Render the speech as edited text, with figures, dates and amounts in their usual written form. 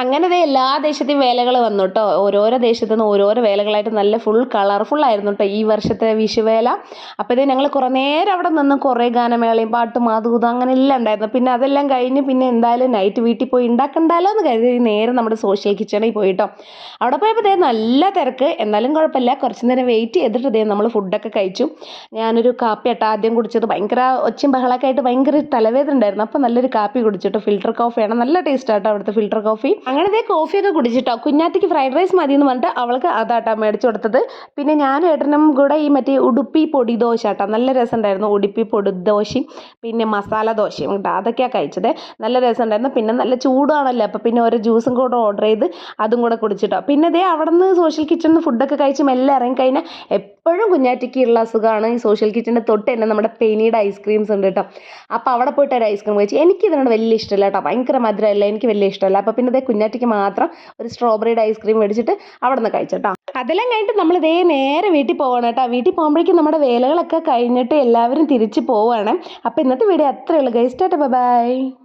അങ്ങനെ ദേ എല്ലാ ദേശത്തെയും വേലകൾ വന്നു കേട്ടോ. ഓരോരോ ദേശത്തു നിന്ന് ഓരോരോ വേലകളായിട്ട് നല്ല ഫുൾ കളർഫുൾ ആയിരുന്നു കേട്ടോ ഈ വർഷത്തെ വിഷുവേല. അപ്പോൾ ഇത് ഞങ്ങൾ കുറേ നേരം അവിടെ നിന്ന് കുറേ ഗാനമേളയും പാട്ടും അതും ഇതും അങ്ങനെ എല്ലാം ഉണ്ടായിരുന്നു. പിന്നെ അതെല്ലാം കഴിഞ്ഞ് പിന്നെ എന്തായാലും നൈറ്റ് വീട്ടിൽ പോയി ഉണ്ടാക്കണ്ടല്ലോ എന്ന് കരുതി നേരെ നമ്മുടെ സോഷ്യൽ കിച്ചണിൽ പോയിട്ടോ. അവിടെ പോയപ്പോൾ ദേ നല്ല തിരക്ക്. എന്നാലും കുഴപ്പമില്ല, കുറച്ച് നേരം വെയിറ്റ് ചെയ്തിട്ട് ദേ നമ്മൾ ഫുഡൊക്കെ കഴിച്ചു. ഞാനൊരു കാപ്പി ആട്ടോ ആദ്യം കുടിച്ചത്. ഭയങ്കര ഒച്ചയും ബഹളമൊക്കെ ആയിട്ട് ഭയങ്കര തലവേദന ഉണ്ടായിരുന്നു. അപ്പോൾ നല്ലൊരു കാപ്പി കുടിച്ചിട്ടോ. ഫിൽറ്റർ കോഫിയാണ്, നല്ല ടേസ്റ്റ് ആട്ടോ അവിടുത്തെ ഫിൽറ്റർ കോഫി. അങ്ങനെ ദേ കോഫിയൊക്കെ കുടിച്ചിട്ടോ. കുഞ്ഞാറ്റിക്ക് ഫ്രൈഡ് റൈസ് മതി എന്ന് പറഞ്ഞിട്ട് അവൾക്ക് അതാട്ടോ മേടിച്ചു കൊടുത്തത്. പിന്നെ ഞാനും ഏട്ടനും കൂടെ ഈ മറ്റേ ഉടുപ്പി പൊടി ദോശ ആട്ടോ, നല്ല രസമുണ്ടായിരുന്നു. ഉടുപ്പി പൊടി ദോശയും പിന്നെ മസാല ദോശയും കേട്ടോ, അതൊക്കെയാണ് കഴിച്ചത്. നല്ല രസമുണ്ടായിരുന്നു. പിന്നെ നല്ല ചൂടാണല്ലോ, അപ്പോൾ പിന്നെ ഒരു ജ്യൂസും കൂടെ ഓർഡർ ചെയ്ത് അതും കൂടെ കുടിച്ചിട്ടോ. പിന്നെ ദേ അവിടെ നിന്ന് സോഷ്യൽ കിച്ചണിൽ നിന്ന് ഫുഡൊക്കെ കഴിച്ച് മെല്ലെ ഇറങ്ങിക്കഴിഞ്ഞാൽ എപ്പോഴും കുഞ്ഞാറ്റിക്കുള്ള അസുഖമാണ്. ഈ സോഷ്യൽ കിച്ചണിൻ്റെ തൊട്ട് തന്നെ നമ്മുടെ പെനീയുടെ ഐസ്ക്രീംസ് ഉണ്ട് കേട്ടോ. അപ്പോൾ അവിടെ പോയിട്ട് ഒരു ഐസ്ക്രീം കഴിച്ചു. എനിക്ക് ഇതിനോട് വലിയ ഇഷ്ടമില്ല കേട്ടോ, ഭയങ്കര മധുരമല്ല, എനിക്ക് വലിയ ഇഷ്ടമല്ല. അപ്പോൾ പിന്നെ ഇതേ കുഞ്ഞാറ്റിക്ക് മാത്രം ഒരു സ്ട്രോബെറിയുടെ ഐസ്ക്രീം മേടിച്ചിട്ട് അവിടെ നിന്ന് കഴിച്ചോട്ടോ. അതെല്ലാം കഴിഞ്ഞിട്ട് നമ്മൾ ഇതേ നേരെ വീട്ടിൽ പോകണം കേട്ടോ. വീട്ടിൽ പോകുമ്പോഴേക്കും നമ്മുടെ വേലകളൊക്കെ കഴിഞ്ഞിട്ട് എല്ലാവരും തിരിച്ച് പോവുകയാണ്. അപ്പോൾ ഇന്നത്തെ വീഡിയോ അത്രയേ ഉള്ളൂ ഗൈസ്. Tata bye.